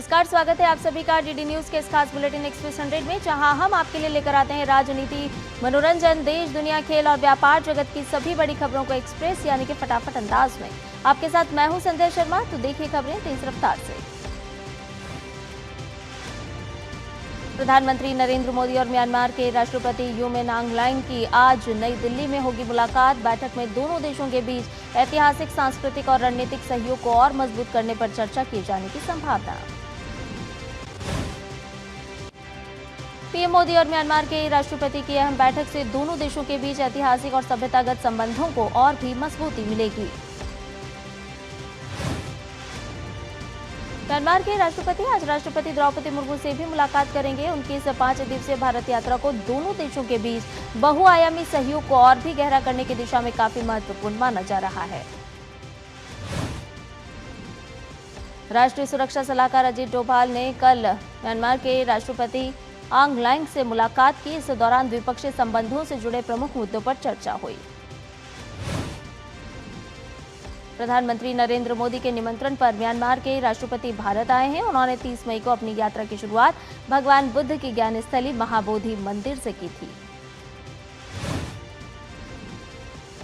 नमस्कार, स्वागत है आप सभी का डीडी न्यूज के इस खास बुलेटिन एक्सप्रेस 100 में, जहां हम आपके लिए लेकर आते हैं राजनीति, मनोरंजन, देश दुनिया, खेल और व्यापार जगत की सभी बड़ी खबरों को एक्सप्रेस यानी कि फटाफट अंदाज में। आपके साथ मैं हूं संध्या शर्मा। तो देखिए खबरें तेज रफ्तार से। प्रधानमंत्री नरेंद्र मोदी और म्यांमार के राष्ट्रपति यू मिन आंग लांग की आज नई दिल्ली में होगी मुलाकात। बैठक में दोनों देशों के बीच ऐतिहासिक, सांस्कृतिक और रणनीतिक सहयोग को और मजबूत करने पर चर्चा किए जाने की संभावना। पीएम मोदी और म्यांमार के राष्ट्रपति की अहम बैठक से दोनों देशों के बीच ऐतिहासिक और सभ्यतागत संबंधों को और भी मजबूती मिलेगी। म्यांमार के राष्ट्रपति आज राष्ट्रपति द्रौपदी मुर्मू से भी मुलाकात करेंगे। उनकी इस 5 दिवसीय भारत यात्रा को दोनों देशों के बीच बहुआयामी सहयोग को और भी गहरा करने की दिशा में काफी महत्वपूर्ण माना जा रहा है। राष्ट्रीय सुरक्षा सलाहकार अजीत डोभाल ने कल म्यांमार के राष्ट्रपति आंग लांग से मुलाकात की। इस दौरान द्विपक्षीय संबंधों से जुड़े प्रमुख मुद्दों पर चर्चा हुई। प्रधानमंत्री नरेंद्र मोदी के निमंत्रण पर म्यांमार के राष्ट्रपति भारत आए हैं। उन्होंने 30 मई को अपनी यात्रा की शुरुआत भगवान बुद्ध की ज्ञान स्थली महाबोधि मंदिर से की थी।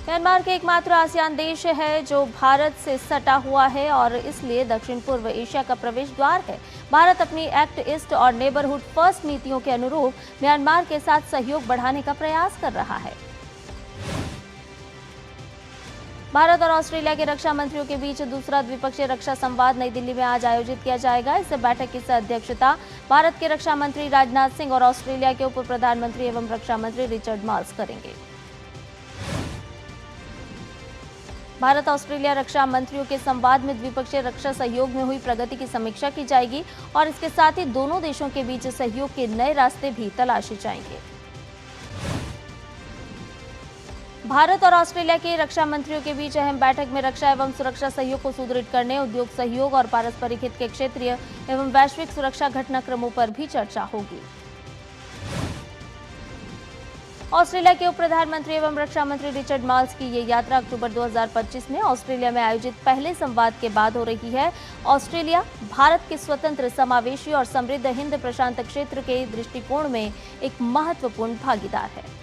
म्यांमार के एकमात्र आसियान देश है जो भारत से सटा हुआ है और इसलिए दक्षिण पूर्व एशिया का प्रवेश द्वार है। भारत अपनी एक्ट ईस्ट और नेबरहुड फर्स्ट नीतियों के अनुरूप म्यांमार के साथ सहयोग बढ़ाने का प्रयास कर रहा है। भारत और ऑस्ट्रेलिया के रक्षा मंत्रियों के बीच दूसरा द्विपक्षीय रक्षा संवाद नई दिल्ली में आज आयोजित किया जाएगा। इस बैठक की अध्यक्षता भारत के रक्षा मंत्री राजनाथ सिंह और ऑस्ट्रेलिया के उप प्रधानमंत्री एवं रक्षा मंत्री रिचर्ड मार्ल्स करेंगे। भारत ऑस्ट्रेलिया रक्षा मंत्रियों के संवाद में द्विपक्षीय रक्षा सहयोग में हुई प्रगति की समीक्षा की जाएगी और इसके साथ ही दोनों देशों के बीच सहयोग के नए रास्ते भी तलाशे जाएंगे। भारत और ऑस्ट्रेलिया के रक्षा मंत्रियों के बीच अहम बैठक में रक्षा एवं सुरक्षा सहयोग को सुदृढ़ करने, उद्योग सहयोग और पारस्परिक हित के क्षेत्रीय एवं वैश्विक सुरक्षा घटनाक्रमों पर भी चर्चा होगी। ऑस्ट्रेलिया के उप प्रधानमंत्री एवं रक्षा मंत्री रिचर्ड मार्ल्स की ये यात्रा अक्टूबर 2025 में ऑस्ट्रेलिया में आयोजित पहले संवाद के बाद हो रही है। ऑस्ट्रेलिया भारत के स्वतंत्र, समावेशी और समृद्ध हिंद प्रशांत क्षेत्र के दृष्टिकोण में एक महत्वपूर्ण भागीदार है।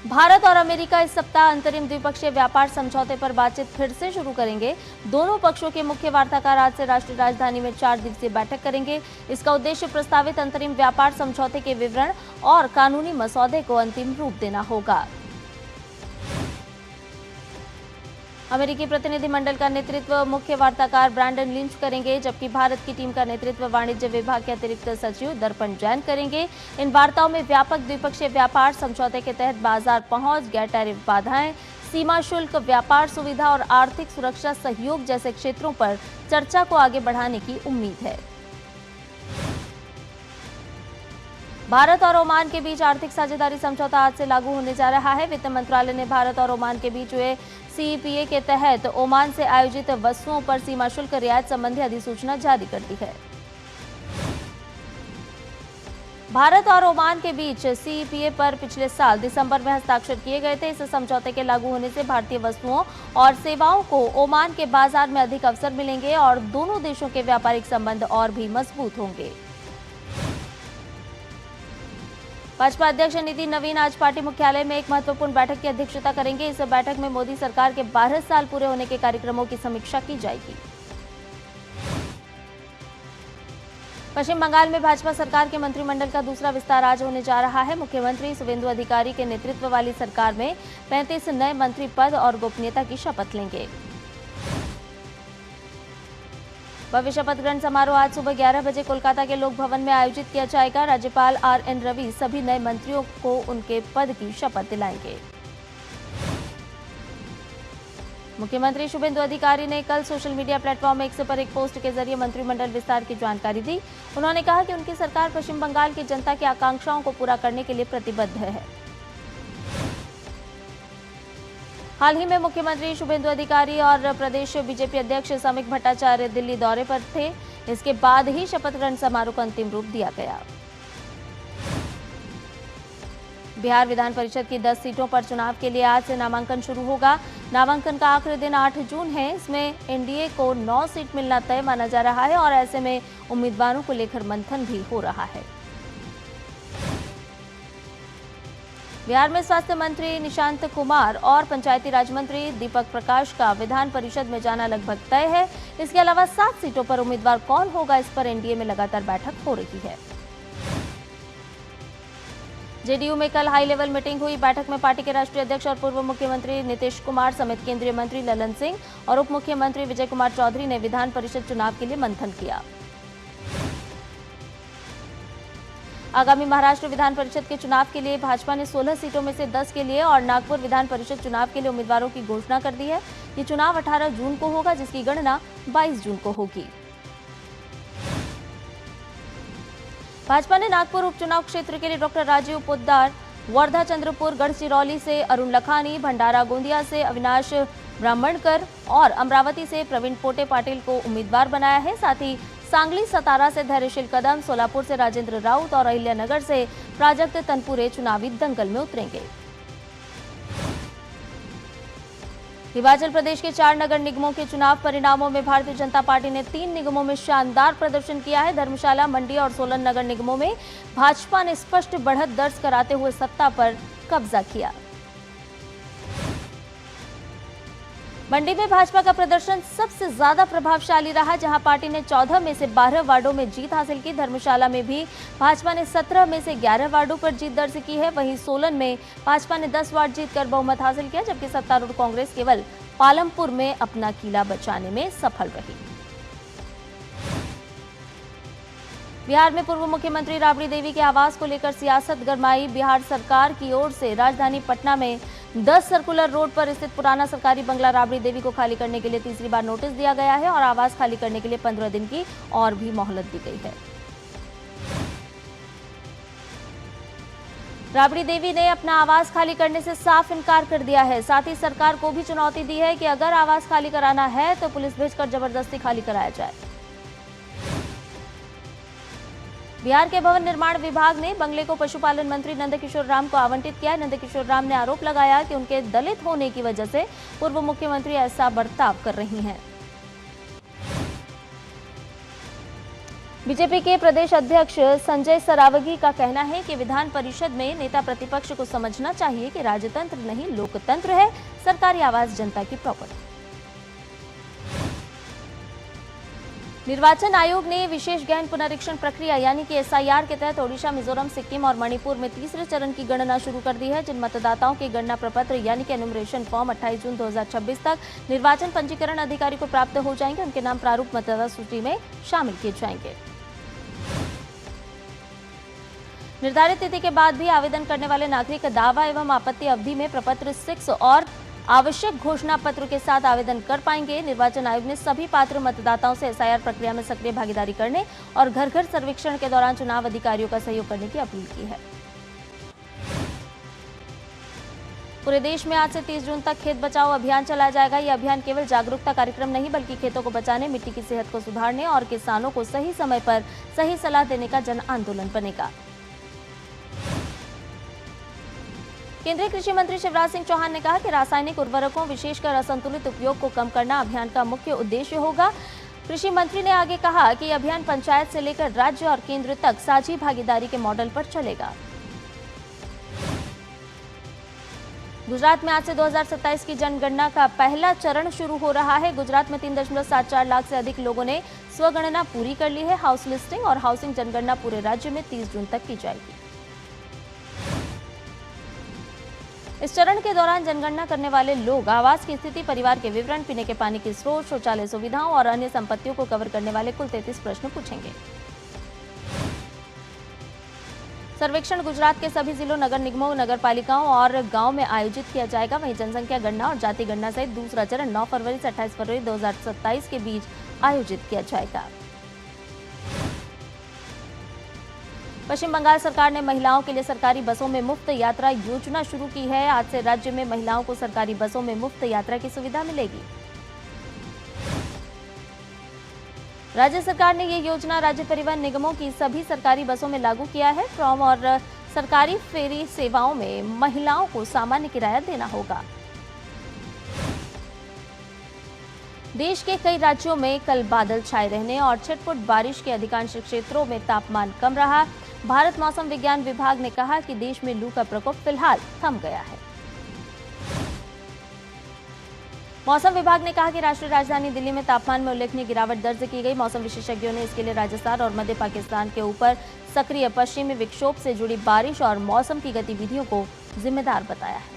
भारत और अमेरिका इस सप्ताह अंतरिम द्विपक्षीय व्यापार समझौते पर बातचीत फिर से शुरू करेंगे। दोनों पक्षों के मुख्य वार्ताकार आज से राष्ट्रीय राजधानी में 4 दिवसीय बैठक करेंगे। इसका उद्देश्य प्रस्तावित अंतरिम व्यापार समझौते के विवरण और कानूनी मसौदे को अंतिम रूप देना होगा। अमेरिकी प्रतिनिधिमंडल का नेतृत्व मुख्य वार्ताकार ब्रैंडन लिंच करेंगे, जबकि भारत की टीम का नेतृत्व वाणिज्य विभाग के अतिरिक्त सचिव दर्पण जैन करेंगे। इन वार्ताओं में व्यापक द्विपक्षीय व्यापार समझौते के तहत बाजार पहुंच, गैर टैरिफ बाधाएं, सीमा शुल्क, व्यापार सुविधा और आर्थिक सुरक्षा सहयोग जैसे क्षेत्रों पर चर्चा को आगे बढ़ाने की उम्मीद है। भारत और ओमान के बीच आर्थिक साझेदारी समझौता आज से लागू होने जा रहा है। वित्त मंत्रालय ने भारत और ओमान के बीच हुए सीईपीए के तहत ओमान से आयोजित वस्तुओं पर सीमा शुल्क रियायत संबंधी अधिसूचना जारी कर दी है। भारत और ओमान के बीच सीईपीए पर पिछले साल दिसंबर में हस्ताक्षर किए गए थे। इस समझौते के लागू होने से भारतीय वस्तुओं और सेवाओं को ओमान के बाजार में अधिक अवसर मिलेंगे और दोनों देशों के व्यापारिक संबंध और भी मजबूत होंगे। भाजपा अध्यक्ष नितिन नवीन आज पार्टी मुख्यालय में एक महत्वपूर्ण बैठक की अध्यक्षता करेंगे। इस बैठक में मोदी सरकार के 12 साल पूरे होने के कार्यक्रमों की समीक्षा की जाएगी। पश्चिम बंगाल में भाजपा सरकार के मंत्रिमंडल का दूसरा विस्तार आज होने जा रहा है। मुख्यमंत्री शुवेंदु अधिकारी के नेतृत्व वाली सरकार में 35 नए मंत्री पद और गोपनीयता की शपथ लेंगे। भव्य शपथ ग्रहण समारोह आज सुबह 11 बजे कोलकाता के लोक भवन में आयोजित किया जाएगा। राज्यपाल आर.एन. रवि सभी नए मंत्रियों को उनके पद की शपथ दिलाएंगे। मुख्यमंत्री शुवेंदु अधिकारी ने कल सोशल मीडिया प्लेटफॉर्म एक्स पर एक पोस्ट के जरिए मंत्रिमंडल विस्तार की जानकारी दी। उन्होंने कहा कि उनकी सरकार पश्चिम बंगाल की जनता की आकांक्षाओं को पूरा करने के लिए प्रतिबद्ध है। हाल ही में मुख्यमंत्री शुवेंदु अधिकारी और प्रदेश बीजेपी अध्यक्ष समीक भट्टाचार्य दिल्ली दौरे पर थे। इसके बाद ही शपथ ग्रहण समारोह को अंतिम रूप दिया गया। बिहार विधान परिषद की 10 सीटों पर चुनाव के लिए आज से नामांकन शुरू होगा। नामांकन का आखिरी दिन 8 जून है। इसमें एनडीए को 9 सीट मिलना तय माना जा रहा है और ऐसे में उम्मीदवारों को लेकर मंथन भी हो रहा है। बिहार में स्वास्थ्य मंत्री निशांत कुमार और पंचायती राज मंत्री दीपक प्रकाश का विधान परिषद में जाना लगभग तय है। इसके अलावा 7 सीटों पर उम्मीदवार कौन होगा, इस पर एनडीए में लगातार बैठक हो रही है। जेडीयू में कल हाई लेवल मीटिंग हुई। बैठक में पार्टी के राष्ट्रीय अध्यक्ष और पूर्व मुख्यमंत्री नीतीश कुमार समेत केंद्रीय मंत्री ललन सिंह और उप मुख्यमंत्री विजय कुमार चौधरी ने विधान परिषद चुनाव के लिए मंथन किया। आगामी महाराष्ट्र विधान परिषद के चुनाव के लिए भाजपा ने 16 सीटों में से 10 के लिए और नागपुर विधान परिषद चुनाव के लिए उम्मीदवारों की घोषणा कर दी है। ये चुनाव 18 जून को होगा, जिसकी गणना 22 जून को होगी। भाजपा ने नागपुर उपचुनाव क्षेत्र के लिए डॉक्टर राजीव पोद्दार, वर्धा चंद्रपुर गढ़चिरौली से अरुण लखानी, भंडारा गोंदिया से अविनाश ब्राह्मणकर और अमरावती से प्रवीण पोटे पाटिल को उम्मीदवार बनाया है। साथ ही सांगली सतारा से धैर्यशील कदम, सोलापुर से राजेंद्र राउत और अहिल्यानगर से प्राजक्त तनपुरे चुनावी दंगल में उतरेंगे। हिमाचल प्रदेश के 4 नगर निगमों के चुनाव परिणामों में भारतीय जनता पार्टी ने 3 निगमों में शानदार प्रदर्शन किया है। धर्मशाला, मंडी और सोलन नगर निगमों में भाजपा ने स्पष्ट बढ़त दर्ज कराते हुए सत्ता पर कब्जा किया। मंडी में भाजपा का प्रदर्शन सबसे ज्यादा प्रभावशाली रहा, जहां पार्टी ने 14 में से 12 वार्डों में जीत हासिल की। धर्मशाला में भी भाजपा ने 17 में से 11 वार्डों पर जीत दर्ज की है। वहीं सोलन में भाजपा ने 10 वार्ड जीतकर बहुमत हासिल किया, जबकि सत्तारूढ़ कांग्रेस केवल पालमपुर में अपना किला बचाने में सफल रही। बिहार में पूर्व मुख्यमंत्री राबड़ी देवी के आवास को लेकर सियासत गरमाई। बिहार सरकार की ओर से राजधानी पटना में 10 सर्कुलर रोड पर स्थित पुराना सरकारी बंगला राबड़ी देवी को खाली करने के लिए तीसरी बार नोटिस दिया गया है और आवास खाली करने के लिए 15 दिन की और भी मोहलत दी गई है। राबड़ी देवी ने अपना आवास खाली करने से साफ इनकार कर दिया है। साथ ही सरकार को भी चुनौती दी है कि अगर आवास खाली कराना है तो पुलिस भेजकर जबरदस्ती खाली कराया जाए। बिहार के भवन निर्माण विभाग ने बंगले को पशुपालन मंत्री नंदकिशोर राम को आवंटित किया। नंदकिशोर राम ने आरोप लगाया कि उनके दलित होने की वजह से पूर्व मुख्यमंत्री ऐसा बर्ताव कर रही हैं। बीजेपी के प्रदेश अध्यक्ष संजय सरावगी का कहना है कि विधान परिषद में नेता प्रतिपक्ष को समझना चाहिए कि राजतंत्र नहीं लोकतंत्र है। सरकारी आवास जनता की प्रॉपर्टी। निर्वाचन आयोग ने विशेष गहन पुनरीक्षण प्रक्रिया यानी कि एसआईआर के तहत ओडिशा, मिजोरम, सिक्किम और मणिपुर में तीसरे चरण की गणना शुरू कर दी है। जिन मतदाताओं के गणना प्रपत्र यानी कि एनुमरेशन फॉर्म 28 जून 2026 तक निर्वाचन पंजीकरण अधिकारी को प्राप्त हो जाएंगे, उनके नाम प्रारूप मतदाता सूची में शामिल किए जाएंगे। निर्धारित तिथि के बाद भी आवेदन करने वाले नागरिक दावा एवं आपत्ति अवधि में प्रपत्र 6 और आवश्यक घोषणा पत्र के साथ आवेदन कर पाएंगे। निर्वाचन आयोग ने सभी पात्र मतदाताओं से एसआईआर प्रक्रिया में सक्रिय भागीदारी करने और घर घर सर्वेक्षण के दौरान चुनाव अधिकारियों का सहयोग करने की अपील की है। पूरे देश में आज से 30 जून तक खेत बचाओ अभियान चलाया जाएगा। यह अभियान केवल जागरूकता कार्यक्रम नहीं बल्कि खेतों को बचाने, मिट्टी की सेहत को सुधारने और किसानों को सही समय पर सही सलाह देने का जन आंदोलन बनेगा। केंद्रीय कृषि मंत्री शिवराज सिंह चौहान ने कहा कि रासायनिक उर्वरकों विशेषकर असंतुलित उपयोग को कम करना अभियान का मुख्य उद्देश्य होगा। कृषि मंत्री ने आगे कहा कि अभियान पंचायत से लेकर राज्य और केंद्र तक साझी भागीदारी के मॉडल पर चलेगा। गुजरात में आज से 2027 की जनगणना का पहला चरण शुरू हो रहा है। गुजरात में 3.74 लाख से अधिक लोगों ने स्वगणना पूरी कर ली है। हाउस लिस्टिंग और हाउसिंग जनगणना पूरे राज्य में 30 जून तक की जाएगी। इस चरण के दौरान जनगणना करने वाले लोग आवास की स्थिति, परिवार के विवरण, पीने के पानी के स्रोत, शौचालय सुविधाओं और अन्य संपत्तियों को कवर करने वाले कुल 33 प्रश्न पूछेंगे। सर्वेक्षण गुजरात के सभी जिलों, नगर निगमों, नगर पालिकाओं और गांव में आयोजित किया जाएगा। वहीं जनसंख्या गणना और जाति गणना सहित दूसरा चरण 9 फरवरी से 28 फरवरी 2027 के बीच आयोजित किया जाएगा। पश्चिम बंगाल सरकार ने महिलाओं के लिए सरकारी बसों में मुफ्त यात्रा योजना शुरू की है। आज से राज्य में महिलाओं को सरकारी बसों में मुफ्त यात्रा की सुविधा मिलेगी। राज्य सरकार ने ये योजना राज्य परिवहन निगमों की सभी सरकारी बसों में लागू किया है। फ्रॉम और सरकारी फेरी सेवाओं में महिलाओं को सामान्य किराया देना होगा। देश के कई राज्यों में कल बादल छाए रहने और छिटपुट बारिश के अधिकांश क्षेत्रों में तापमान कम रहा। भारत मौसम विज्ञान विभाग ने कहा कि देश में लू का प्रकोप फिलहाल थम गया है। मौसम विभाग ने कहा कि राष्ट्रीय राजधानी दिल्ली में तापमान में उल्लेखनीय गिरावट दर्ज की गई। मौसम विशेषज्ञों ने इसके लिए राजस्थान और मध्य पाकिस्तान के ऊपर सक्रिय पश्चिमी विक्षोभ से जुड़ी बारिश और मौसम की गतिविधियों को जिम्मेदार बताया है।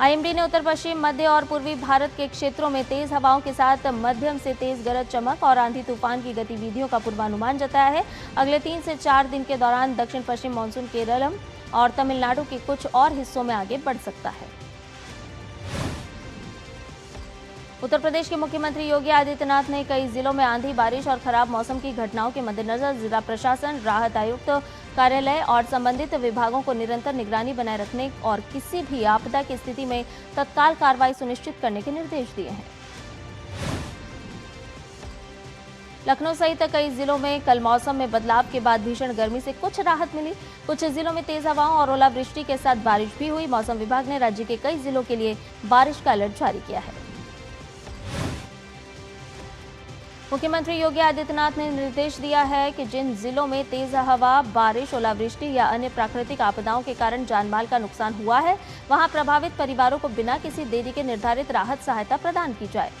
आईएमडी ने उत्तर पश्चिम, मध्य और पूर्वी भारत के क्षेत्रों में तेज हवाओं के साथ मध्यम से तेज गरज चमक और आंधी तूफान की गतिविधियों का पूर्वानुमान जताया है। अगले 3 से 4 दिन के दौरान दक्षिण पश्चिम मानसून केरलम और तमिलनाडु के कुछ और हिस्सों में आगे बढ़ सकता है। उत्तर प्रदेश के मुख्यमंत्री योगी आदित्यनाथ ने कई जिलों में आंधी, बारिश और खराब मौसम की घटनाओं के मद्देनजर जिला प्रशासन, राहत आयुक्त कार्यालय और संबंधित विभागों को निरंतर निगरानी बनाए रखने और किसी भी आपदा की स्थिति में तत्काल कार्रवाई सुनिश्चित करने के निर्देश दिए हैं। लखनऊ सहित कई जिलों में कल मौसम में बदलाव के बाद भीषण गर्मी से कुछ राहत मिली। कुछ जिलों में तेज हवाओं और ओलावृष्टि के साथ बारिश भी हुई। मौसम विभाग ने राज्य के कई जिलों के लिए बारिश का अलर्ट जारी किया है। मुख्यमंत्री योगी आदित्यनाथ ने निर्देश दिया है कि जिन जिलों में तेज हवा, बारिश, ओलावृष्टि या अन्य प्राकृतिक आपदाओं के कारण जानमाल का नुकसान हुआ है, वहां प्रभावित परिवारों को बिना किसी देरी के निर्धारित राहत सहायता प्रदान की जाए।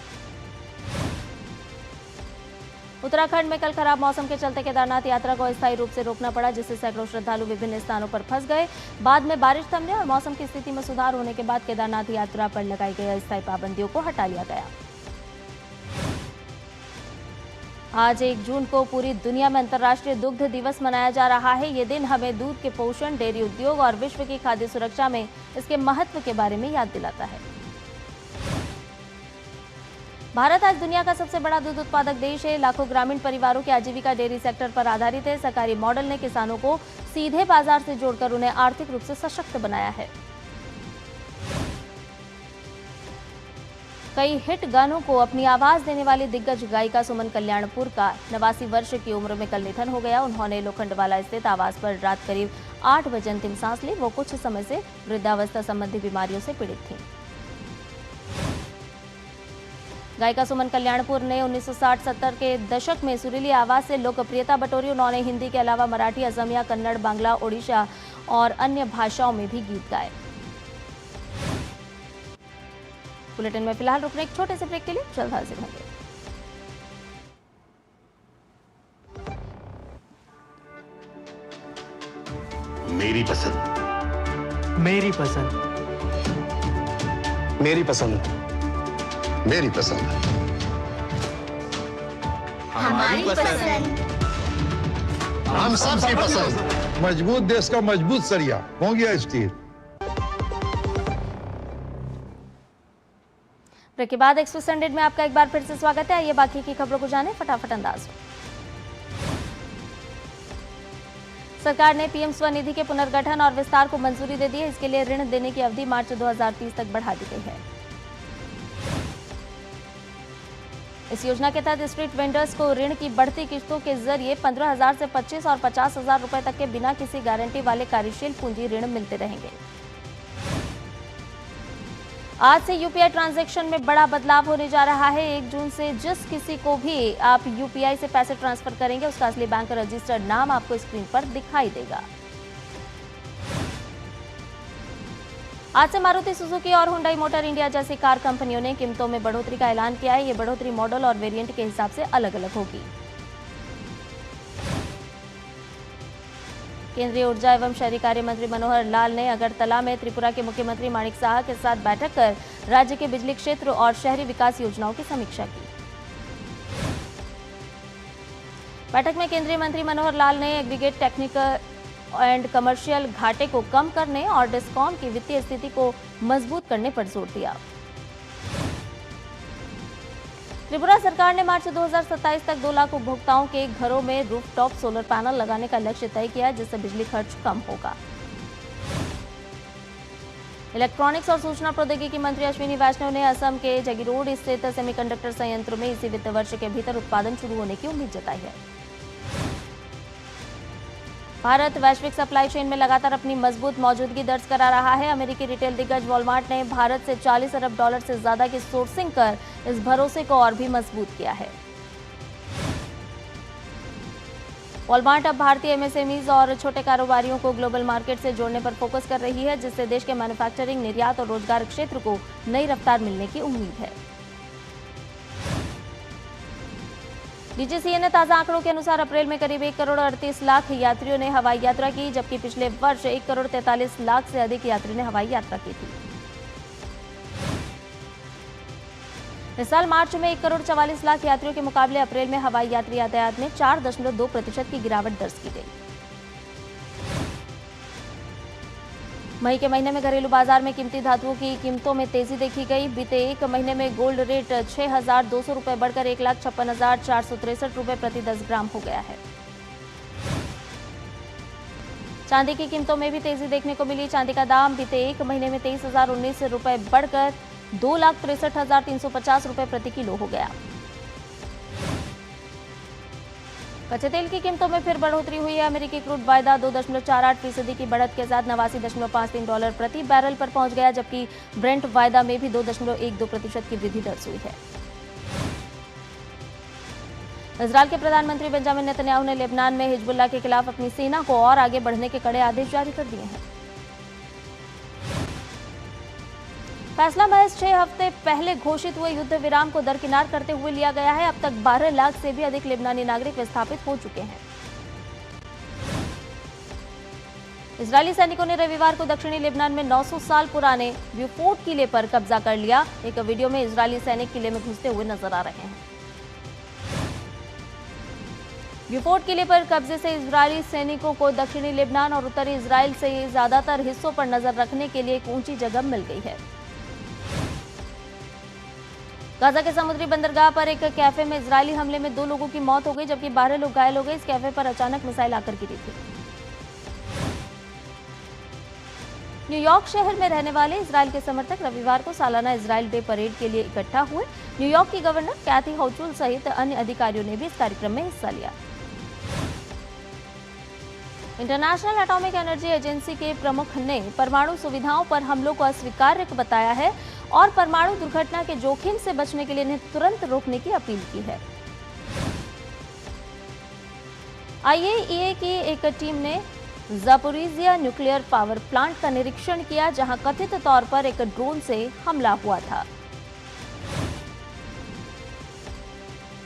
उत्तराखंड में कल खराब मौसम के चलते केदारनाथ यात्रा को अस्थायी रूप से रोकना पड़ा, जिससे सैकड़ों श्रद्धालु विभिन्न स्थानों पर फंस गए। बाद में बारिश थमने और मौसम की स्थिति में सुधार होने के बाद केदारनाथ यात्रा पर लगाई गई अस्थायी पाबंदियों को हटा लिया गया। आज 1 जून को पूरी दुनिया में अंतर्राष्ट्रीय दुग्ध दिवस मनाया जा रहा है। ये दिन हमें दूध के पोषण, डेयरी उद्योग और विश्व की खाद्य सुरक्षा में इसके महत्व के बारे में याद दिलाता है। भारत आज दुनिया का सबसे बड़ा दूध उत्पादक देश है। लाखों ग्रामीण परिवारों की आजीविका डेयरी सेक्टर पर आधारित है। सरकारी मॉडल ने किसानों को सीधे बाजार से जोड़कर उन्हें आर्थिक रूप से सशक्त बनाया है। कई हिट गानों को अपनी आवाज देने वाली दिग्गज गायिका सुमन कल्याणपुर का 89 वर्ष की उम्र में कल निधन हो गया। उन्होंने लोखंडवाला स्थित आवास पर रात करीब 8 बजे अंतिम सांस ली। वो कुछ समय से वृद्धावस्था संबंधी बीमारियों से पीड़ित थीं। गायिका सुमन कल्याणपुर ने 1960-70 के दशक में सुरीली आवाज से लोकप्रियता बटोरी। उन्होंने हिंदी के अलावा मराठी, असमिया, कन्नड़, बांग्ला, ओडिशा और अन्य भाषाओं में भी गीत गाए। बुलेटिन में फिलहाल रुकने एक छोटे से ब्रेक के लिए जल्द हाजिर होंगे। मेरी पसंद, मेरी पसंद, मेरी पसंद, मेरी पसंद, हमारी पसंद, हम सबकी पसंद। मजबूत देश का मजबूत सरिया हो गया स्टील। ब्रेक के बाद एक्सप्रेस हंड्रेड में आपका एक बार फिर से स्वागत है। आइए बाकी की खबरों को जानें फटाफट अंदाज में। सरकार ने पीएम स्वनिधि के पुनर्गठन और विस्तार को मंजूरी दे दी है। इसके लिए ऋण देने की अवधि मार्च 2030 तक बढ़ा दी गई है। इस योजना के तहत स्ट्रीट वेंडर्स को ऋण की बढ़ती किस्तों के जरिए 15,000 से 25 और 50,000 रुपए तक के बिना किसी गारंटी वाले कार्यशील पूंजी ऋण मिलते रहेंगे। आज से यूपीआई ट्रांजैक्शन में बड़ा बदलाव होने जा रहा है। 1 जून से जिस किसी को भी आप यूपीआई से पैसे ट्रांसफर करेंगे, उसका असली बैंक रजिस्टर्ड नाम आपको स्क्रीन पर दिखाई देगा। आज से मारुति सुजुकी और हुंडई मोटर इंडिया जैसी कार कंपनियों ने कीमतों में बढ़ोतरी का ऐलान किया है। ये बढ़ोतरी मॉडल और वेरिएंट के हिसाब से अलग अलग होगी। केंद्रीय ऊर्जा एवं शहरी कार्य मंत्री मनोहर लाल ने अगरतला में त्रिपुरा के मुख्यमंत्री माणिक साहा के साथ बैठक कर राज्य के बिजली क्षेत्र और शहरी विकास योजनाओं की समीक्षा की। बैठक में केंद्रीय मंत्री मनोहर लाल ने एग्रीगेट टेक्निकल एंड कमर्शियल घाटे को कम करने और डिस्कॉम की वित्तीय स्थिति को मजबूत करने पर जोर दिया। त्रिपुरा सरकार ने मार्च 2027 तक 2 लाख उपभोक्ताओं के घरों में रूफटॉप सोलर पैनल लगाने का लक्ष्य तय किया है, जिससे बिजली खर्च कम होगा। इलेक्ट्रॉनिक्स और सूचना प्रौद्योगिकी मंत्री अश्विनी वैष्णव ने असम के जगीरोड स्थित सेमीकंडक्टर संयंत्र में इसी वित्त वर्ष के भीतर उत्पादन शुरू होने की उम्मीद जताई है। भारत वैश्विक सप्लाई चेन में लगातार अपनी मजबूत मौजूदगी दर्ज करा रहा है। अमेरिकी रिटेल दिग्गज वॉलमार्ट ने भारत से $40 अरब से ज्यादा की सोर्सिंग कर इस भरोसे को और भी मजबूत किया है। वॉलमार्ट अब भारतीय एमएसएमईज और छोटे कारोबारियों को ग्लोबल मार्केट से जोड़ने पर फोकस कर रही है, जिससे देश के मैन्युफैक्चरिंग, निर्यात और रोजगार क्षेत्र को नई रफ्तार मिलने की उम्मीद है। डीजीसीए ने ताजा आंकड़ों के अनुसार अप्रैल में करीब 1 करोड़ 38 लाख यात्रियों ने हवाई यात्रा की, जबकि पिछले वर्ष 1 करोड़ 43 लाख से अधिक यात्रियों ने हवाई यात्रा की थी। इस साल मार्च में 1 करोड़ 44 लाख यात्रियों के मुकाबले अप्रैल में हवाई यात्री यातायात में 4.2% की गिरावट दर्ज की गई। मई के महीने में घरेलू बाजार में कीमती धातुओं की कीमतों में तेजी देखी गई। बीते एक महीने में गोल्ड रेट 6,200 रुपए बढ़कर 1,56,463 रुपए प्रति 10 ग्राम हो गया है। चांदी की कीमतों में भी तेजी देखने को मिली। चांदी का दाम बीते एक महीने में 23,019 रुपए बढ़कर 2,63,350 रुपए प्रति किलो हो गया। कच्चे तेल की कीमतों में फिर बढ़ोतरी हुई है। अमेरिकी क्रूड वायदा 2.48% की बढ़त के साथ $89.53 प्रति बैरल पर पहुंच गया, जबकि ब्रेंट वायदा में भी 2.12% की वृद्धि दर्ज हुई है। इजरायल के प्रधानमंत्री बेंजामिन नेतन्याहू ने लेबनान में हिजबुल्लाह के खिलाफ अपनी सेना को और आगे बढ़ने के कड़े आदेश जारी कर दिए हैं। फैसला महज 6 हफ्ते पहले घोषित हुए युद्ध विराम को दरकिनार करते हुए लिया गया है। अब तक 12 लाख से भी अधिक लेबनानी नागरिक विस्थापित हो चुके हैं। इजरायली सैनिकों ने रविवार को दक्षिणी लेबनान में 900 साल पुराने ब्यूफोर्ट किले पर कब्जा कर लिया। एक वीडियो में इजरायली सैनिक किले में घुसते हुए नजर आ रहे हैं। ब्यूफोर्ट किले पर कब्जे से इजरायली सैनिकों को दक्षिणी लेबनान और उत्तरी इजराइल से ज्यादातर हिस्सों पर नजर रखने के लिए एक ऊंची जगह मिल गई है। गाजा के समुद्री बंदरगाह पर एक कैफे में इजरायली हमले में 2 लोगों की मौत हो गई, जबकि 12 लोग घायल हो गए। इस कैफे पर अचानक मिसाइल आकर गिरी थी। न्यूयॉर्क शहर में रहने वाले इजरायल के समर्थक रविवार को सालाना इजरायल डे परेड के लिए इकट्ठा हुए। न्यूयॉर्क की गवर्नर कैथी होचुल सहित अन्य अधिकारियों ने भी इस कार्यक्रम में हिस्सा लिया। इंटरनेशनल एटॉमिक एनर्जी एजेंसी के प्रमुख ने परमाणु सुविधाओं पर हमलों को अस्वीकार्य बताया है और परमाणु दुर्घटना के जोखिम से बचने के लिए इन्हें तुरंत रोकने की अपील की है। आईएईए की एक टीम ने ज़ापोरिज़िया न्यूक्लियर पावर प्लांट का निरीक्षण किया, जहां कथित तौर पर एक ड्रोन से हमला हुआ था।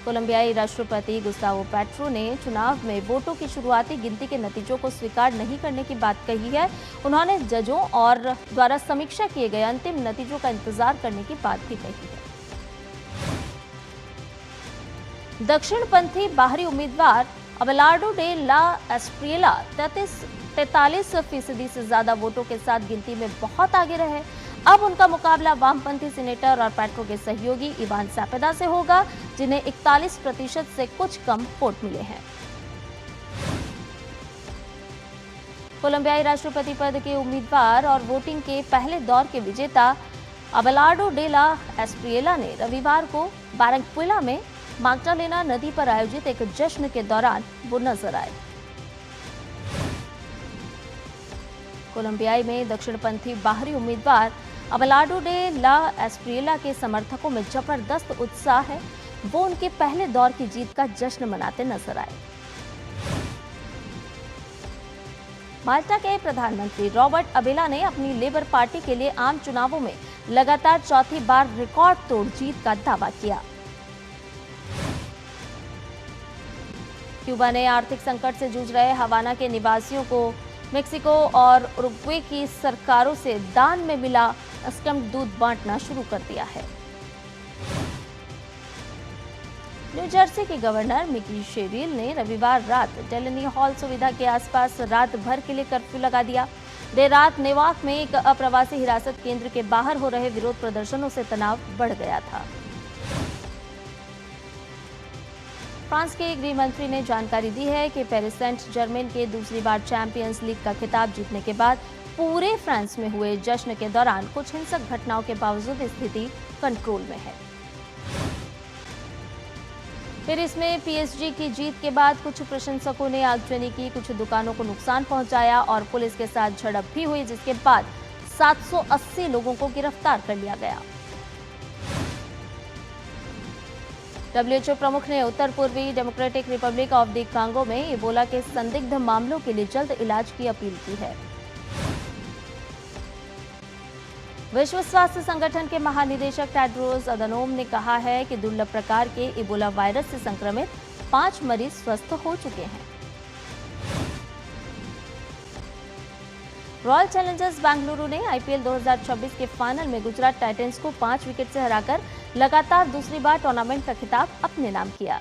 कोलंबियाई राष्ट्रपति गुस्तावो पेट्रो ने चुनाव में वोटों की शुरुआती गिनती के नतीजों को स्वीकार नहीं करने की बात कही है। उन्होंने जजों और द्वारा समीक्षा किए गए अंतिम नतीजों का इंतजार करने की बात भी कही है। दक्षिणपंथी बाहरी उम्मीदवार अबेलार्डो डे ला एस्प्रिएला 43% से ज्यादा वोटों के साथ गिनती में बहुत आगे रहे। अब उनका मुकाबला वामपंथी सीनेटर और पेट्रो के सहयोगी इवान सैपेदा से होगा, जिन्हें 41% से कुछ कम वोट मिले हैं। कोलंबियाई राष्ट्रपति पद के उम्मीदवार और वोटिंग के पहले दौर के विजेता अबेलार्डो डे ला एस्प्रिएला ने रविवार को बारंक्विला में माग्डालेना नदी पर आयोजित एक जश्न के दौरान वो नजर आए। कोलंबियाई में दक्षिणपंथी बाहरी उम्मीदवार अबेलार्डो डे ला एस्प्रिएला के समर्थकों में जबरदस्त उत्साह है। वो उनके पहले दौर की जीत का जश्न मनाते नजर आए। माल्टा के प्रधानमंत्री रॉबर्ट अबेला ने अपनी लेबर पार्टी के लिए आम चुनावों में लगातार चौथी बार रिकॉर्ड तोड़ जीत का दावा किया। क्यूबा ने आर्थिक संकट से जूझ रहे हवाना के निवासियों को मेक्सिको और उरुग्वे की सरकारों से दान में मिला स्कम्ड दूध बांटना शुरू कर दिया है। न्यू जर्सी के गवर्नर मिकी शेरिल ने रविवार रात डेलनी हॉल सुविधा के आसपास रात भर के लिए कर्फ्यू लगा दिया। देर रात नेवाक में एक अप्रवासी हिरासत केंद्र के बाहर हो रहे विरोध प्रदर्शनों से तनाव बढ़ गया था। फ्रांस के गृह मंत्री ने जानकारी दी है कि पेरिस सेंट जर्मेन के दूसरी बार चैंपियंस लीग का खिताब जीतने के बाद पूरे फ्रांस में हुए जश्न के दौरान कुछ हिंसक घटनाओं के बावजूद स्थिति कंट्रोल में है। फिर इसमें पीएसजी की जीत के बाद कुछ प्रशंसकों ने आगजनी की, कुछ दुकानों को नुकसान पहुंचाया और पुलिस के साथ झड़प भी हुई, जिसके बाद 780 लोगों को गिरफ्तार कर लिया गया। डब्ल्यूएचओ प्रमुख ने उत्तर पूर्वी democratic Republic of the Congo में इबोला के संदिग्ध मामलों के लिए जल्द इलाज की अपील की है। विश्व स्वास्थ्य संगठन के महानिदेशक टेड्रोस अदनोम ने कहा है कि दुर्लभ प्रकार के इबोला वायरस से संक्रमित 5 मरीज स्वस्थ हो चुके हैं। रॉयल चैलेंजर्स बेंगलुरु ने आईपीएल 2026 के फाइनल में गुजरात टाइटंस को 5 विकेट से हराकर लगातार दूसरी बार टूर्नामेंट का खिताब अपने नाम किया।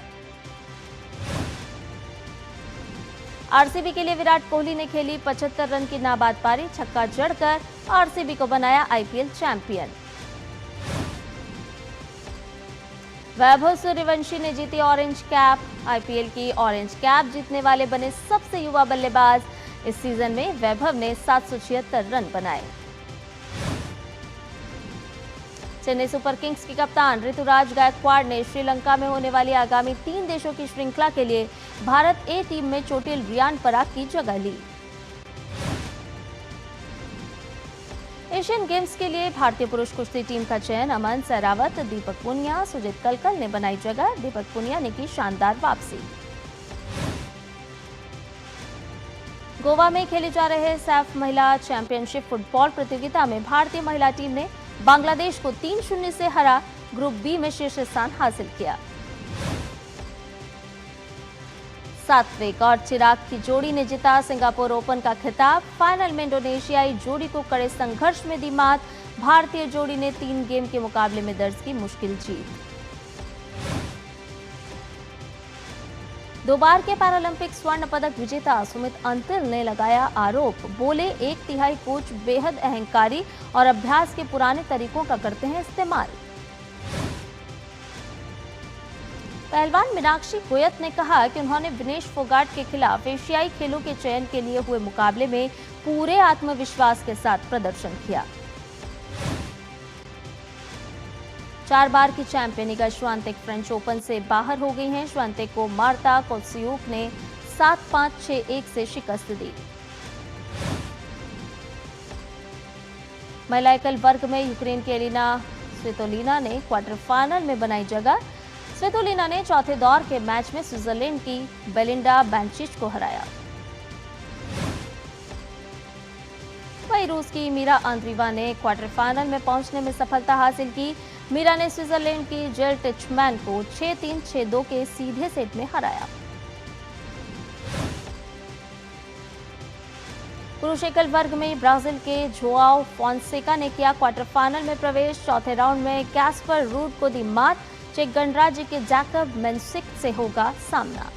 आरसीबी के लिए विराट कोहली ने खेली 75 रन की नाबाद पारी, छक्का जड़कर आरसीबी को बनाया आईपीएल चैंपियन। वैभव सूर्यवंशी ने जीती ऑरेंज कैप। आईपीएल की ऑरेंज कैप जीतने वाले बने सबसे युवा बल्लेबाज। इस सीजन में वैभव ने 776 रन बनाए। चेन्नई सुपर किंग्स की कप्तान ऋतुराज गायकवाड़ ने श्रीलंका में होने वाली आगामी 3 देशों की श्रृंखला के लिए भारत ए टीम में चोटिल रियान पराग की जगह ली। एशियन गेम्स के लिए भारतीय पुरुष कुश्ती टीम का चयन अमन सहरावत, दीपक पुनिया, सुजीत कलकल ने बनाई जगह। दीपक पुनिया ने की शानदार वापसी। गोवा में खेले जा रहे सैफ महिला चैंपियनशिप फुटबॉल प्रतियोगिता में भारतीय महिला टीम ने बांग्लादेश को 3-0 से हरा ग्रुप बी में शीर्ष स्थान हासिल किया। सात्विक और चिराग की जोड़ी ने जीता सिंगापुर ओपन का खिताब। फाइनल में इंडोनेशियाई जोड़ी को कड़े संघर्ष में दी मात। भारतीय जोड़ी ने 3 गेम के मुकाबले में दर्ज की मुश्किल जीत। 2 बार के पैरालंपिक स्वर्ण पदक विजेता सुमित अंतिल ने लगाया आरोप। बोले 1/3 कोच बेहद अहंकारी और अभ्यास के पुराने तरीकों का करते हैं इस्तेमाल। पहलवान मीनाक्षी गोयत ने कहा कि उन्होंने विनेश फोगाट के खिलाफ एशियाई खेलों के चयन के लिए हुए मुकाबले में पूरे आत्मविश्वास के साथ प्रदर्शन किया। 4 बार की चैंपियन इगा श्वांतेक फ्रेंच ओपन से बाहर हो गई हैं। श्वांतेक को मार्ता कोत्स्युक ने 7-5, 6-1 से शिकस्त दी। महिला एकल वर्ग में यूक्रेन की एलिना स्वितोलिना ने क्वार्टर फाइनल में बनाई जगह। स्वितोलिना ने चौथे दौर के मैच में स्विट्जरलैंड की बेलिंडा बेंचिच को हराया। वहीं रूस की मीरा आंद्रीवा ने क्वार्टर फाइनल में पहुंचने में सफलता हासिल की। मीरा ने स्विट्जरलैंड की जेल टिचमैन को 6-3, 6-2 के सीधे सेट में हराया। पुरुष एकल वर्ग में ब्राजील के जोआओ फोंसेका ने किया क्वार्टर फाइनल में प्रवेश। चौथे राउंड में कैस्पर रूड को दी मात। चेक गणराज्य के जैकब मेंसिक से होगा सामना।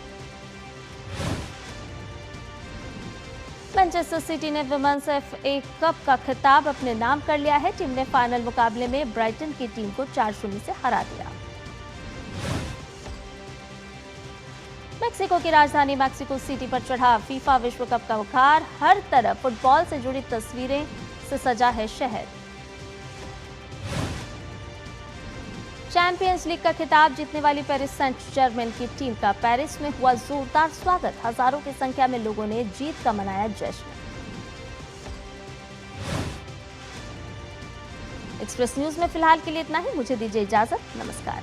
मैनचेस्टर सिटी ने विमेंस एफए कप का खिताब अपने नाम कर लिया है। टीम ने फाइनल मुकाबले में ब्राइटन की टीम को 4-0 से हरा दिया। मेक्सिको की राजधानी मेक्सिको सिटी पर चढ़ा फीफा विश्व कप का बुखार। हर तरफ फुटबॉल से जुड़ी तस्वीरें से सजा है शहर। चैंपियंस लीग का खिताब जीतने वाली पेरिस सेंट जर्मेन की टीम का पेरिस में हुआ जोरदार स्वागत। हजारों की संख्या में लोगों ने जीत का मनाया जश्न। एक्सप्रेस न्यूज में फिलहाल के लिए इतना ही। मुझे दीजिए इजाजत। नमस्कार।